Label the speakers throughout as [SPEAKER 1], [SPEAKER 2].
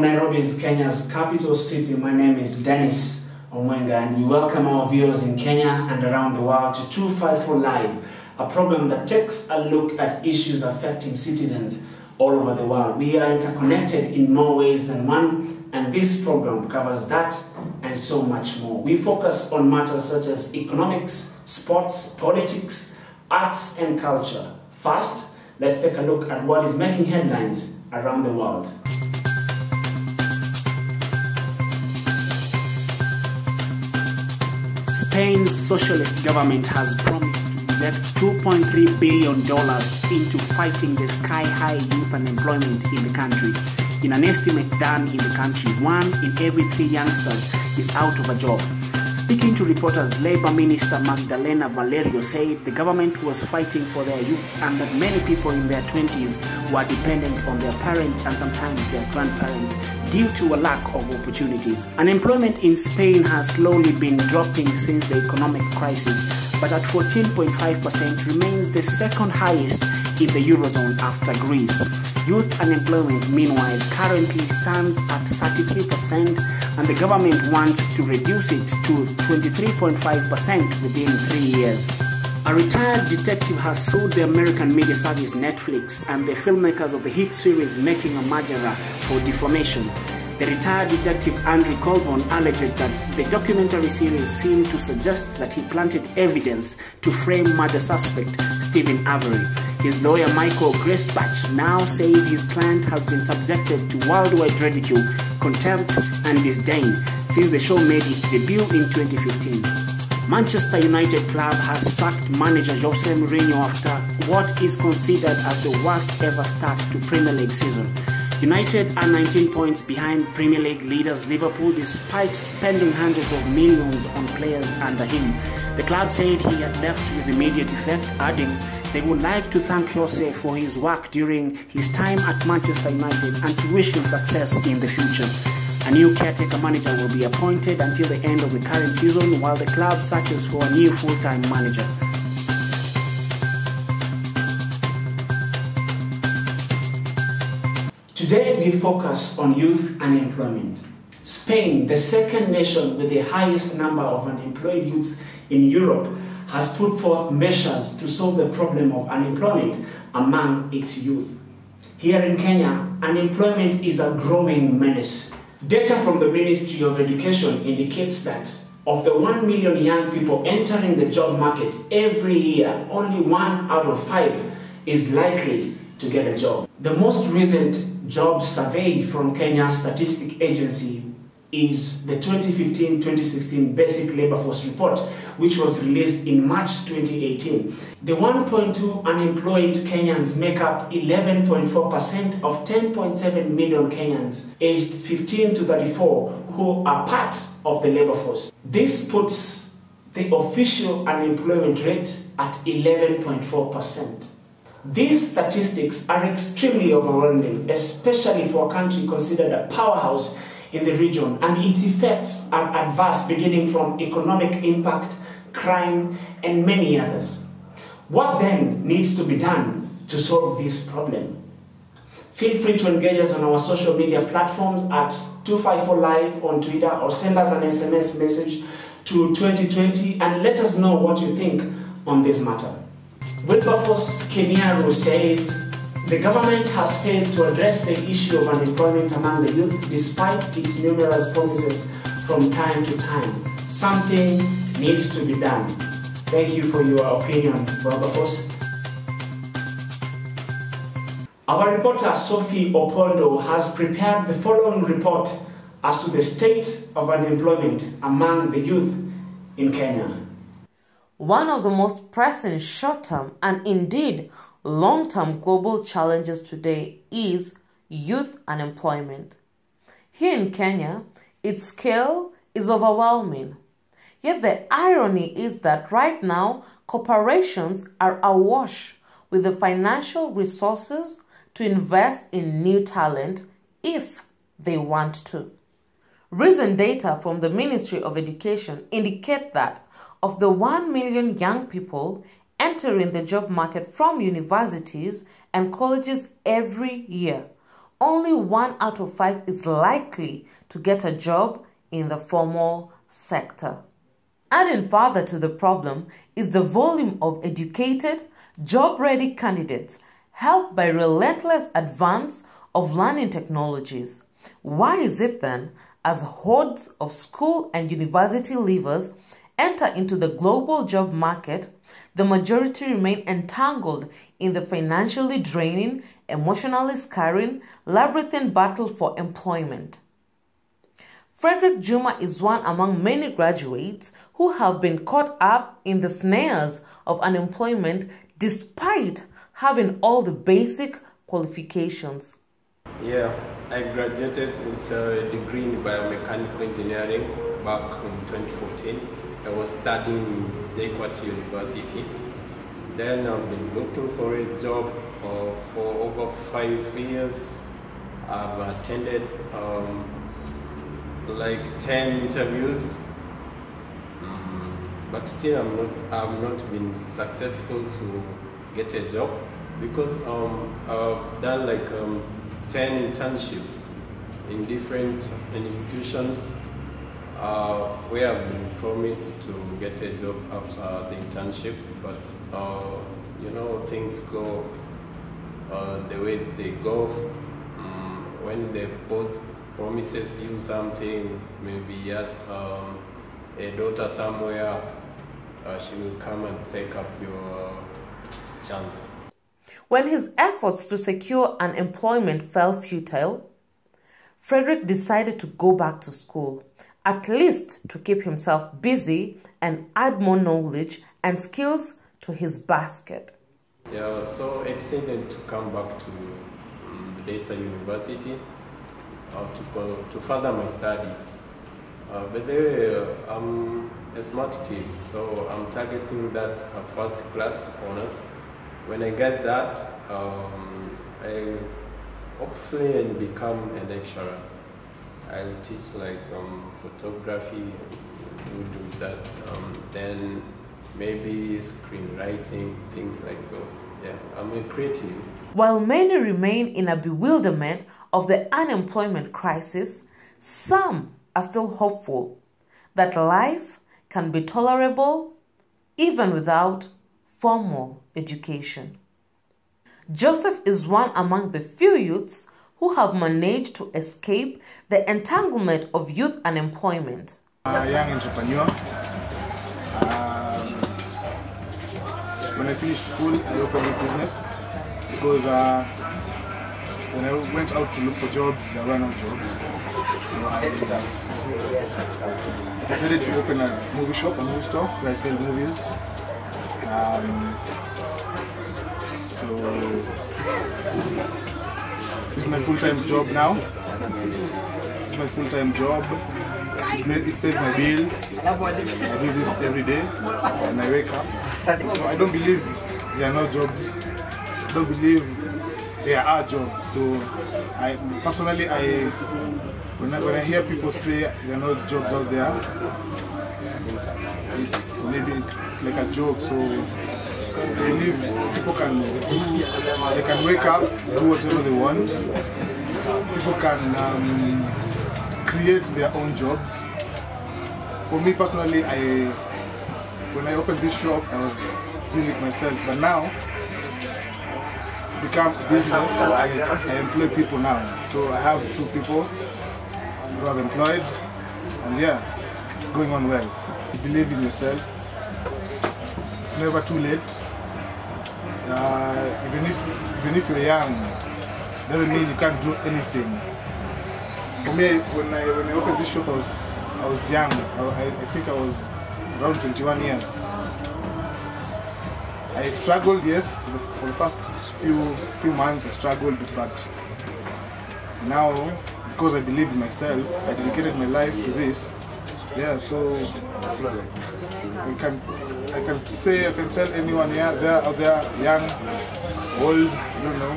[SPEAKER 1] Nairobi is Kenya's capital city. My name is Dennis Omwenga, and we welcome our viewers in Kenya and around the world to 254 Live, a program that takes a look at issues affecting citizens all over the world. We are interconnected in more ways than one, and this program covers that and so much more. We focus on matters such as economics, sports, politics, arts, and culture. First, let's take a look at what is making headlines around the world. Spain's socialist government has promised to inject $2.3 billion into fighting the sky-high youth unemployment in the country. In an estimate done in the country, 1 in every 3 youngsters is out of a job. Speaking to reporters, Labour Minister Magdalena Valerio said the government was fighting for their youths and that many people in their 20s were dependent on their parents and sometimes their grandparents due to a lack of opportunities. Unemployment in Spain has slowly been dropping since the economic crisis, but at 14.5% remains the second highest in the Eurozone after Greece. Youth unemployment, meanwhile, currently stands at 33%, and the government wants to reduce it to 23.5% within 3 years. A retired detective has sued the American media service Netflix and the filmmakers of the hit series Making a Murderer for defamation. The retired detective Andrew Colborn alleged that the documentary series seemed to suggest that he planted evidence to frame murder suspect Stephen Avery. His lawyer Michael Gracebach now says his client has been subjected to worldwide ridicule, contempt and disdain since the show made its debut in 2015. Manchester United club has sacked manager Jose Mourinho after what is considered as the worst ever start to Premier League season. United are 19 points behind Premier League leaders Liverpool despite spending hundreds of millions on players under him. The club said he had left with immediate effect, adding they would like to thank Jose for his work during his time at Manchester United and to wish him success in the future. A new caretaker manager will be appointed until the end of the current season while the club searches for a new full-time manager. Today we focus on youth unemployment. Spain, the second nation with the highest number of unemployed youths in Europe, has put forth measures to solve the problem of unemployment among its youth. Here in Kenya, unemployment is a growing menace. Data from the Ministry of Education indicates that of the 1 million young people entering the job market every year, only 1 out of 5 is likely to get a job. The most recent job survey from Kenya's Statistics Agency is the 2015-2016 Basic Labor Force Report, which was released in March 2018. The 1.2 unemployed Kenyans make up 11.4% of 10.7 million Kenyans aged 15 to 34 who are part of the labor force. This puts the official unemployment rate at 11.4%. These statistics are extremely overwhelming, especially for a country considered a powerhouse in the region, and its effects are adverse, beginning from economic impact, crime, and many others. What then needs to be done to solve this problem? Feel free to engage us on our social media platforms at 254 Live on Twitter, or send us an SMS message to 2020 and let us know what you think on this matter. Wilberforce Kenyaru says, the government has failed to address the issue of unemployment among the youth despite its numerous promises from time to time. Something needs to be done. Thank you for your opinion, Wilberforce. Our reporter Sophie Opondo has prepared the following report as to the state of unemployment among the youth in Kenya.
[SPEAKER 2] One of the most pressing short-term and indeed long-term global challenges today is youth unemployment. Here in Kenya, its scale is overwhelming. Yet the irony is that right now, corporations are awash with the financial resources to invest in new talent if they want to. Recent data from the Ministry of Education indicate that of the 1 million young people entering the job market from universities and colleges every year, only 1 out of 5 is likely to get a job in the formal sector. Adding further to the problem is the volume of educated, job-ready candidates helped by relentless advance of learning technologies. Why is it then, as hordes of school and university leavers enter into the global job market, the majority remain entangled in the financially draining, emotionally scarring, labyrinthine battle for employment? Frederick Juma is one among many graduates who have been caught up in the snares of unemployment despite having all the basic qualifications.
[SPEAKER 3] Yeah, I graduated with a degree in biomechanical engineering back in 2014. I was studying in JKUAT University. Then I've been looking for a job for over 5 years. I've attended like 10 interviews, but still I've not been successful to get a job because I've done like 10 internships in different institutions where I've been promised to get a job after the internship, but you know, things go the way they go. When the boss promises you something, maybe he has a daughter somewhere, she will come and take up your chance.
[SPEAKER 2] When his efforts to secure an employment fell futile, Frederick decided to go back to school, at least to keep himself busy and add more knowledge and skills to his basket.
[SPEAKER 3] Yeah, so I decided to come back to Daystar University to further my studies. But I'm a smart kid, so I'm targeting that first class honors. When I get that, I hopefully become a lecturer. I'll teach like photography, do that, then maybe screenwriting, things like those. Yeah, I'm a creative.
[SPEAKER 2] While many remain in a bewilderment of the unemployment crisis, some are still hopeful that life can be tolerable even without formal education. Joseph is one among the few youths who have managed to escape the entanglement of youth unemployment.
[SPEAKER 4] A young entrepreneur. When I finished school, I opened this business because when I went out to look for jobs, there were no jobs. So I decided to open a movie shop, a movie store where I sell movies. So this is my full-time job now. It's my full-time job. It pays my bills. I do this every day when I wake up. So I don't believe there are no jobs. I don't believe there are jobs. So I personally, when I hear people say there are no jobs out there, maybe it's like a joke. So I believe people can wake up, do whatever they want. People can create their own jobs. For me personally, when I opened this shop, I was doing it myself. But now, it's become a business. So I employ people now. So I have 2 people who I've employed, and yeah, it's going on well. You believe in yourself. It's never too late. Even if you're young, doesn't mean you can't do anything. For me, when I opened this shop, I was young. I think I was around 21 years. I struggled, yes, for the first few months I struggled, but now, because I believe in myself, I dedicated my life to this. Yeah, so I can tell anyone out there, young, old, I don't know,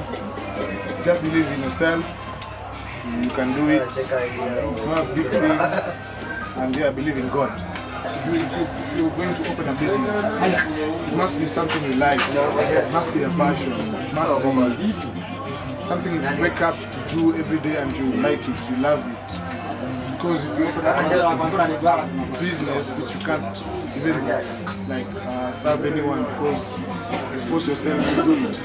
[SPEAKER 4] just believe in yourself. You can do it. It's not a big thing. And yeah, believe in God. If you're going to open a business, it must be something you like. It must be a passion. It must be something you wake up to do every day and you like it, you love it. Because if you open up a business which you can't even serve anyone because you force yourself to do it,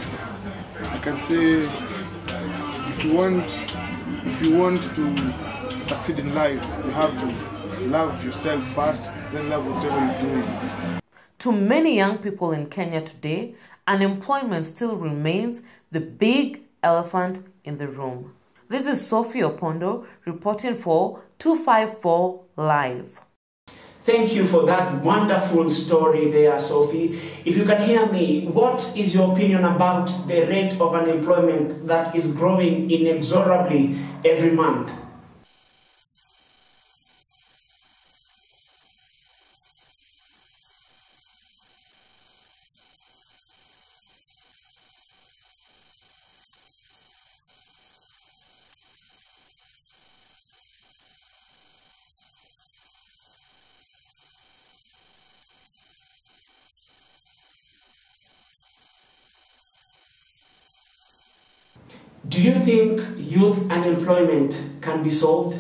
[SPEAKER 4] I can say if you want to succeed in life, you have to love yourself first, then love whatever you're doing.
[SPEAKER 2] To many young people in Kenya today, unemployment still remains the big elephant in the room. This is Sophie Opondo reporting for 254 Live.
[SPEAKER 1] Thank you for that wonderful story there, Sophie. If you can hear me, what is your opinion about the rate of unemployment that is growing inexorably every month? Do you think youth unemployment can be solved?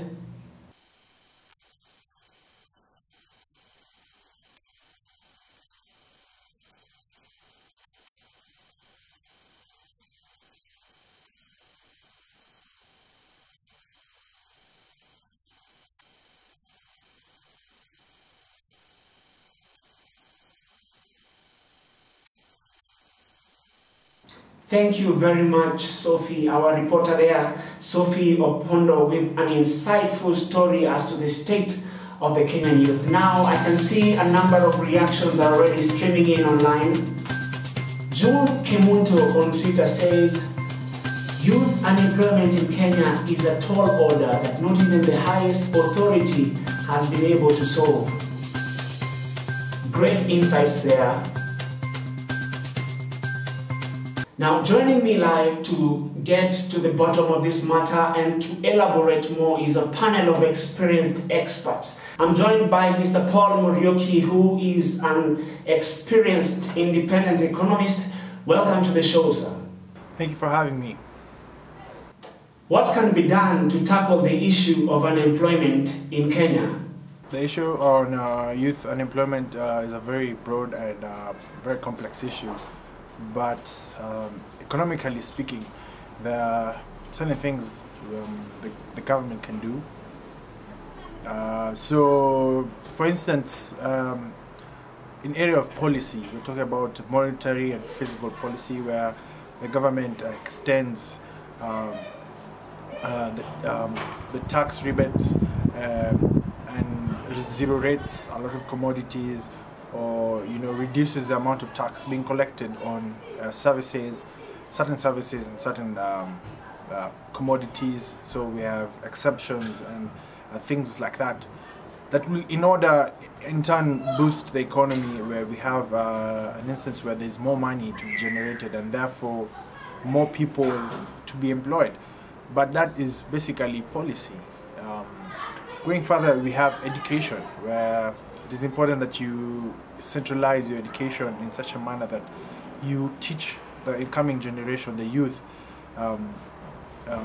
[SPEAKER 1] Thank you very much, Sophie, our reporter there, Sophie Opondo, with an insightful story as to the state of the Kenyan youth. Now, I can see a number of reactions are already streaming in online. June Kemunto on Twitter says, youth unemployment in Kenya is a tall order that not even the highest authority has been able to solve. Great insights there. Now, joining me live to get to the bottom of this matter and to elaborate more is a panel of experienced experts. I'm joined by Mr. Paul Muriuki, who is an experienced independent economist. Welcome to the show, sir.
[SPEAKER 5] Thank you for having me.
[SPEAKER 1] What can be done to tackle the issue of unemployment in Kenya?
[SPEAKER 5] The issue on youth unemployment is a very broad and very complex issue. But economically speaking, there are certain things the government can do. So, for instance, in area of policy, we're talking about monetary and fiscal policy, where the government extends the tax rebates and zero rates, a lot of commodities, or reduces the amount of tax being collected on services, certain services and certain commodities. So we have exceptions and things like that will in turn boost the economy, where we have an instance where there's more money to be generated and therefore more people to be employed. But that is basically policy. Going further, we have education, where it is important that you centralize your education in such a manner that you teach the incoming generation, the youth,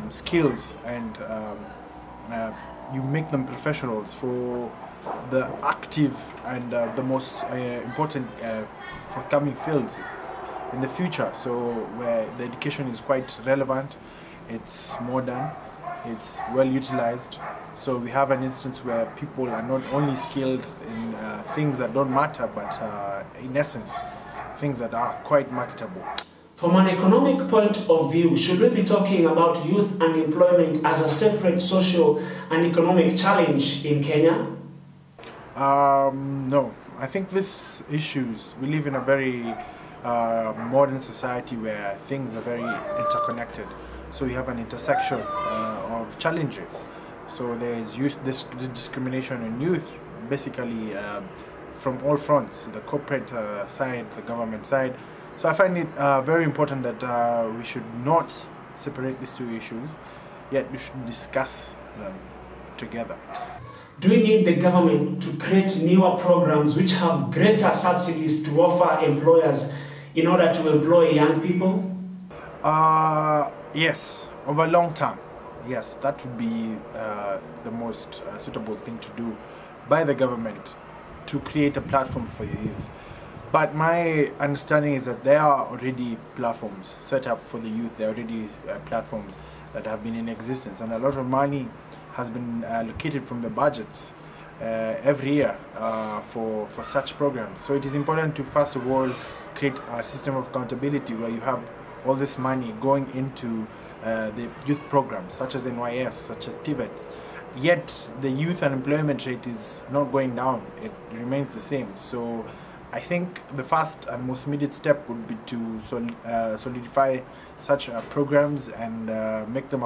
[SPEAKER 5] skills, and you make them professionals for the active and the most important forthcoming fields in the future. So where the education is quite relevant, it's modern, it's well utilized. So we have an instance where people are not only skilled in things that don't matter, but in essence, things that are quite marketable.
[SPEAKER 1] From an economic point of view, should we be talking about youth unemployment as a separate social and economic challenge in Kenya?
[SPEAKER 5] No. I think these issues, we live in a very modern society where things are very interconnected. So we have an intersection of challenges. So there's this discrimination in youth, basically from all fronts, the corporate side, the government side. So I find it very important that we should not separate these two issues, yet we should discuss them together.
[SPEAKER 1] Do we need the government to create newer programs which have greater subsidies to offer employers in order to employ young people?
[SPEAKER 5] Yes, over a long term. Yes, that would be the most suitable thing to do by the government to create a platform for the youth. But my understanding is that there are already platforms set up for the youth. There are already platforms that have been in existence, and a lot of money has been allocated from the budgets every year for such programs. So it is important to first of all create a system of accountability where you have all this money going into the youth programs such as NYS, such as TVETs. Yet the youth unemployment rate is not going down, it remains the same. So I think the first and most immediate step would be to solidify such programs and make them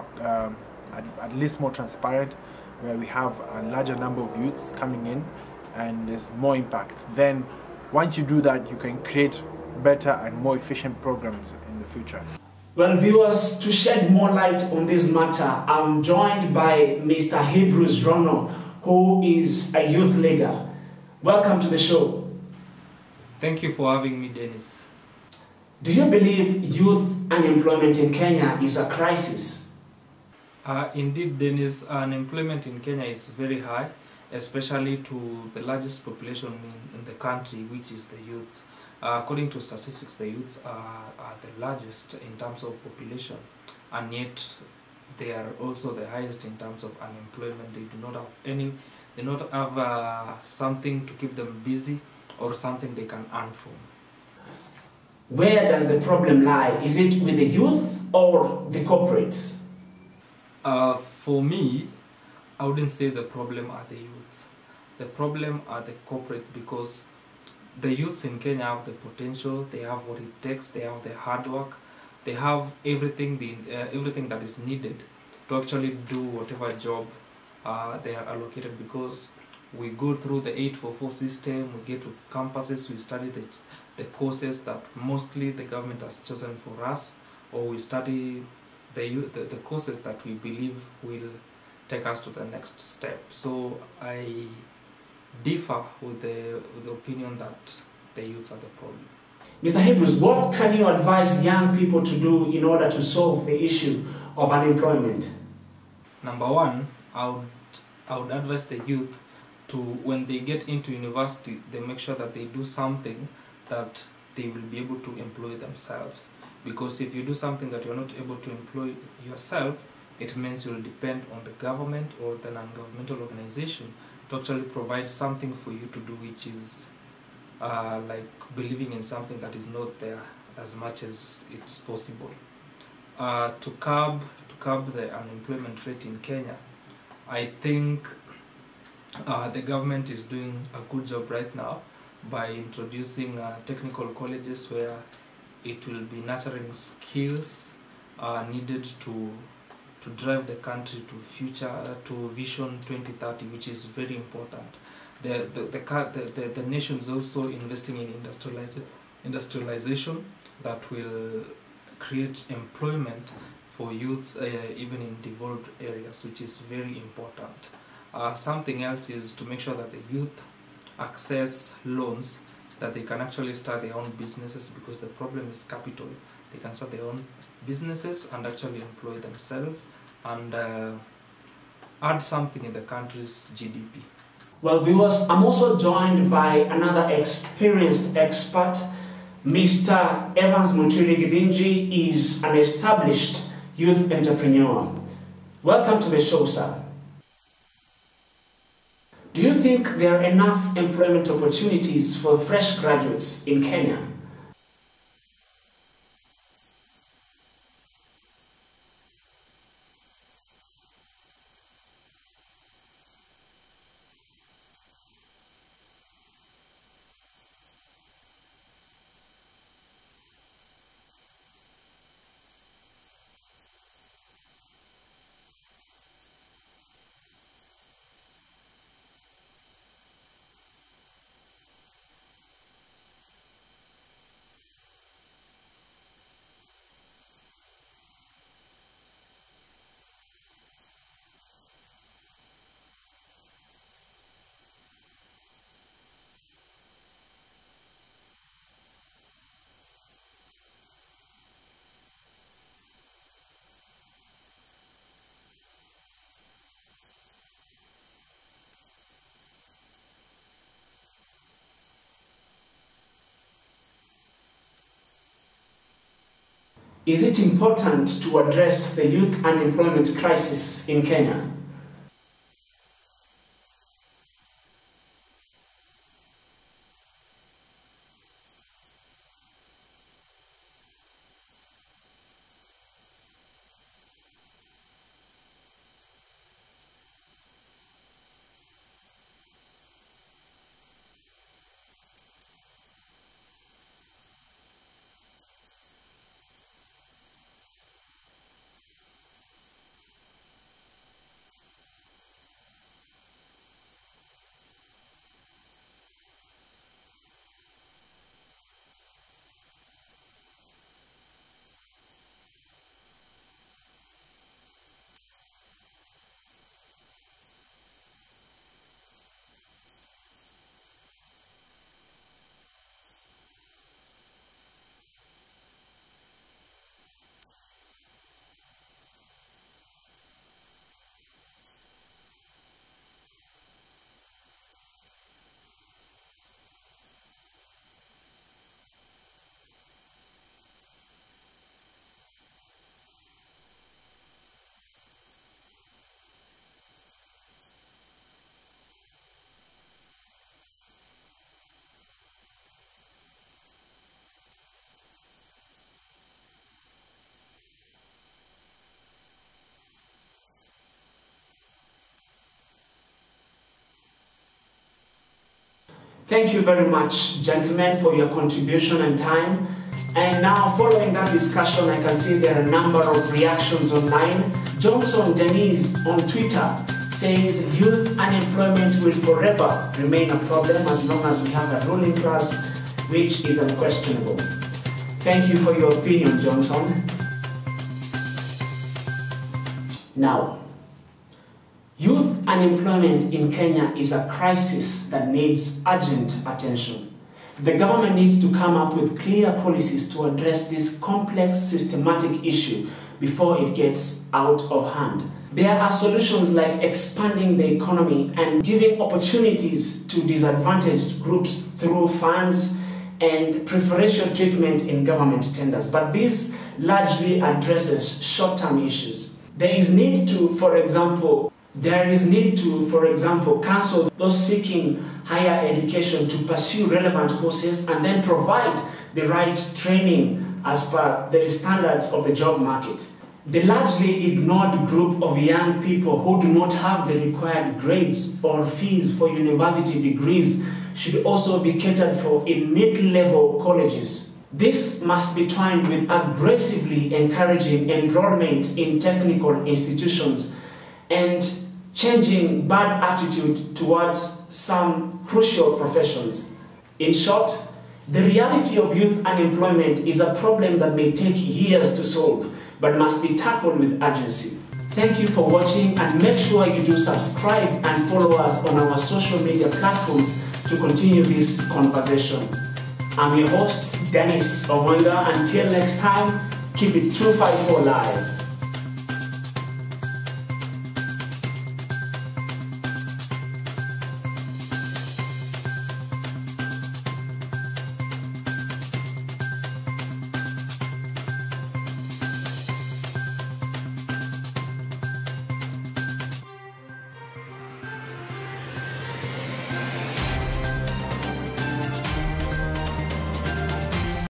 [SPEAKER 5] at least more transparent, where we have a larger number of youths coming in and there's more impact. Then once you do that, you can create better and more efficient programs in the future.
[SPEAKER 1] Well, viewers, to shed more light on this matter, I'm joined by Mr. Hebrews Rono, who is a youth leader. Welcome to the show.
[SPEAKER 6] Thank you for having me, Dennis.
[SPEAKER 1] Do you believe youth unemployment in Kenya is a crisis?
[SPEAKER 6] Indeed, Dennis, unemployment in Kenya is very high, especially to the largest population in the country, which is the youth. According to statistics, the youths are the largest in terms of population, and yet they are also the highest in terms of unemployment. They do not have they not have something to keep them busy or something they can earn from.
[SPEAKER 1] Where does the problem lie? Is it with the youth or the corporates?
[SPEAKER 6] For me, I wouldn't say the problem are the youths. The problem are the corporate, because the youths in Kenya have the potential, they have what it takes, they have the hard work, they have everything everything that is needed to actually do whatever job they are allocated, because we go through the 844 system, we get to campuses, we study the courses that mostly the government has chosen for us, or we study the courses that we believe will take us to the next step. So I differ with the opinion that the youths are the problem.
[SPEAKER 1] Mr. Hebrews, what can you advise young people to do in order to solve the issue of unemployment?
[SPEAKER 6] Number one, I would advise the youth to, when they get into university, they make sure that they do something that they will be able to employ themselves. Because if you do something that you're not able to employ yourself, it means you'll depend on the government or the non-governmental organization to actually provide something for you to do, which is like believing in something that is not there as much as it's possible. To curb the unemployment rate in Kenya, I think the government is doing a good job right now by introducing technical colleges where it will be nurturing skills needed to drive the country to Vision 2030, which is very important. The nation is also investing in industrialization that will create employment for youths even in developed areas, which is very important. Something else is to make sure that the youth access loans, that they can actually start their own businesses, because the problem is capital. They can start their own businesses and actually employ themselves and add something in the country's GDP.
[SPEAKER 1] Well, viewers, I'm also joined by another experienced expert. Mr. Evans Muntiri Githinji is an established youth entrepreneur. Welcome to the show, sir. Do you think there are enough employment opportunities for fresh graduates in Kenya? Is it important to address the youth unemployment crisis in Kenya? Thank you very much, gentlemen, for your contribution and time. And now, following that discussion, I can see there are a number of reactions online. Johnson Denise on Twitter says youth unemployment will forever remain a problem as long as we have a ruling class, which is unquestionable. Thank you for your opinion, Johnson. Now, youth unemployment in Kenya is a crisis that needs urgent attention. The government needs to come up with clear policies to address this complex, systematic issue before it gets out of hand. There are solutions like expanding the economy and giving opportunities to disadvantaged groups through funds and preferential treatment in government tenders. But this largely addresses short-term issues. There is need to, for example, counsel those seeking higher education to pursue relevant courses and then provide the right training as per the standards of the job market. The largely ignored group of young people who do not have the required grades or fees for university degrees should also be catered for in mid-level colleges. This must be twined with aggressively encouraging enrollment in technical institutions and changing bad attitude towards some crucial professions. In short, the reality of youth unemployment is a problem that may take years to solve, but must be tackled with urgency. Thank you for watching, and make sure you do subscribe and follow us on our social media platforms to continue this conversation. I'm your host, Dennis Omwenga. Until next time, keep it 254 live.